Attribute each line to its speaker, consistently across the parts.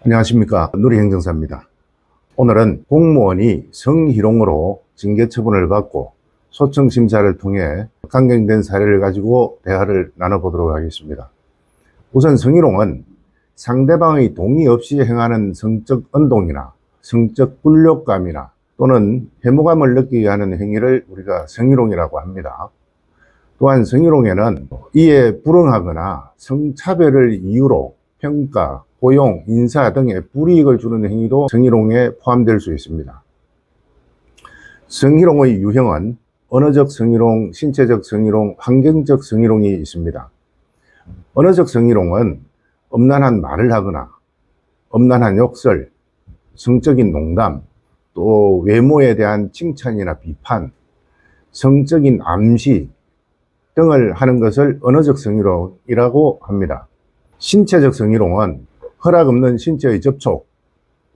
Speaker 1: 안녕하십니까, 누리행정사입니다. 오늘은 공무원이 성희롱으로 징계처분을 받고 소청심사를 통해 강경된 사례를 가지고 대화를 나눠보도록 하겠습니다. 우선 성희롱은 상대방의 동의 없이 행하는 성적 언동이나 성적 굴욕감이나 또는 혐오감을 느끼게 하는 행위를 우리가 성희롱이라고 합니다. 또한 성희롱에는 이에 불응하거나 성차별을 이유로 평가, 고용, 인사 등의 불이익을 주는 행위도 성희롱에 포함될 수 있습니다. 성희롱의 유형은 언어적 성희롱, 신체적 성희롱, 환경적 성희롱이 있습니다. 언어적 성희롱은 엄난한 말을 하거나 엄난한 욕설, 성적인 농담, 또 외모에 대한 칭찬이나 비판, 성적인 암시 등을 하는 것을 언어적 성희롱이라고 합니다. 신체적 성희롱은 허락 없는 신체의 접촉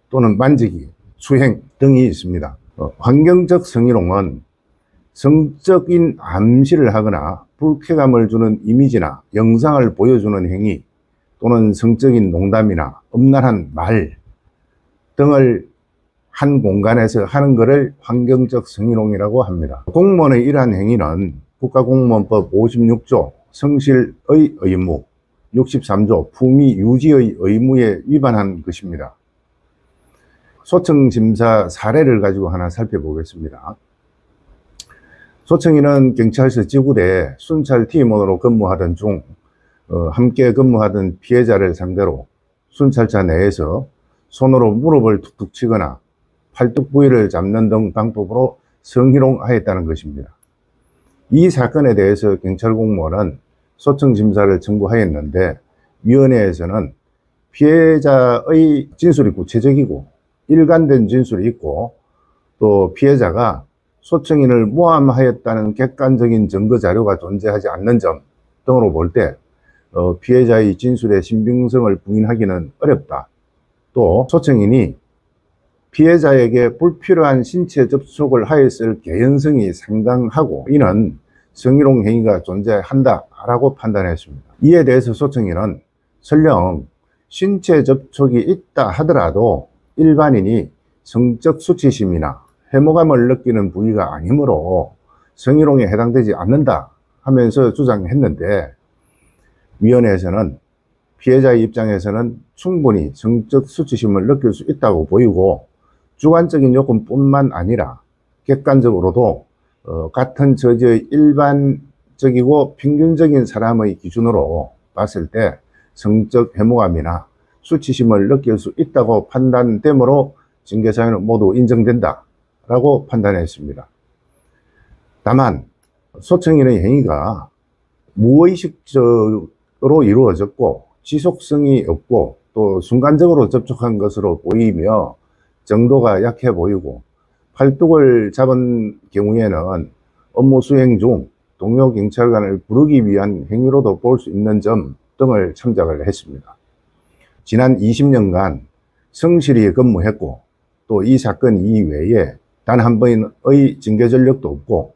Speaker 1: 또는 만지기, 수행 등이 있습니다. 환경적 성희롱은 성적인 암시를 하거나 불쾌감을 주는 이미지나 영상을 보여주는 행위 또는 성적인 농담이나 엄란한 말 등을 한 공간에서 하는 것을 환경적 성희롱이라고 합니다. 공무원의 이러한 행위는 국가공무원법 56조 성실의 의무, 63조 품위 유지의 의무에 위반한 것입니다. 소청심사 사례를 가지고 하나 살펴보겠습니다. 소청인은 경찰서 지구대 순찰 팀원으로 근무하던 중 함께 근무하던 피해자를 상대로 순찰차 내에서 손으로 무릎을 툭툭 치거나 팔뚝 부위를 잡는 등 방법으로 성희롱하였다는 것입니다. 이 사건에 대해서 경찰 공무원은 소청심사를 청구하였는데 위원회에서는 피해자의 진술이 구체적이고 일관된 진술이 있고 또 피해자가 소청인을 모함하였다는 객관적인 증거 자료가 존재하지 않는 점 등으로 볼 때 피해자의 진술의 신빙성을 부인하기는 어렵다. 또 소청인이 피해자에게 불필요한 신체 접촉을 하였을 개연성이 상당하고 이는 성희롱 행위가 존재한다 라고 판단했습니다. 이에 대해서 소청인은 설령 신체 접촉이 있다 하더라도 일반인이 성적 수치심이나 혐오감을 느끼는 부위가 아니므로 성희롱에 해당되지 않는다 하면서 주장했는데 위원회에서는 피해자의 입장에서는 충분히 성적 수치심을 느낄 수 있다고 보이고 주관적인 요건뿐만 아니라 객관적으로도 같은 처지의 일반적이고 평균적인 사람의 기준으로 봤을 때 성적 혐오감이나 수치심을 느낄 수 있다고 판단되므로 징계사유는 모두 인정된다 라고 판단했습니다. 다만 소청인의 행위가 무의식적으로 이루어졌고 지속성이 없고 또 순간적으로 접촉한 것으로 보이며 정도가 약해 보이고 팔뚝을 잡은 경우에는 업무 수행 중 동료 경찰관을 부르기 위한 행위로도 볼 수 있는 점 등을 참작을 했습니다. 지난 20년간 성실히 근무했고 또 이 사건 이외에 단 한 번의 징계 전력도 없고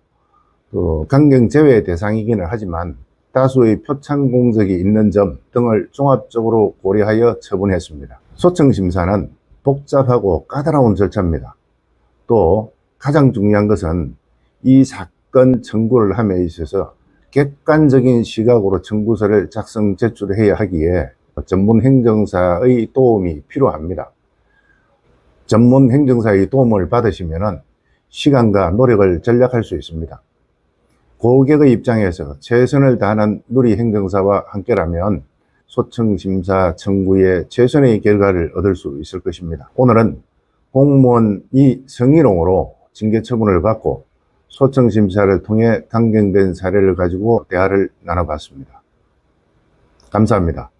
Speaker 1: 또 강경 제외 대상이기는 하지만 다수의 표창 공적이 있는 점 등을 종합적으로 고려하여 처분했습니다. 소청심사는 복잡하고 까다로운 절차입니다. 또 가장 중요한 것은 이 사건 청구를 함에 있어서 객관적인 시각으로 청구서를 작성 제출해야 하기에 전문 행정사의 도움이 필요합니다. 전문 행정사의 도움을 받으시면 시간과 노력을 절약할 수 있습니다. 고객의 입장에서 최선을 다하는 누리행정사와 함께라면 소청심사 청구에 최선의 결과를 얻을 수 있을 것입니다. 오늘은 공무원이 성희롱으로 징계 처분을 받고 소청심사를 통해 강경된 사례를 가지고 대화를 나눠봤습니다. 감사합니다.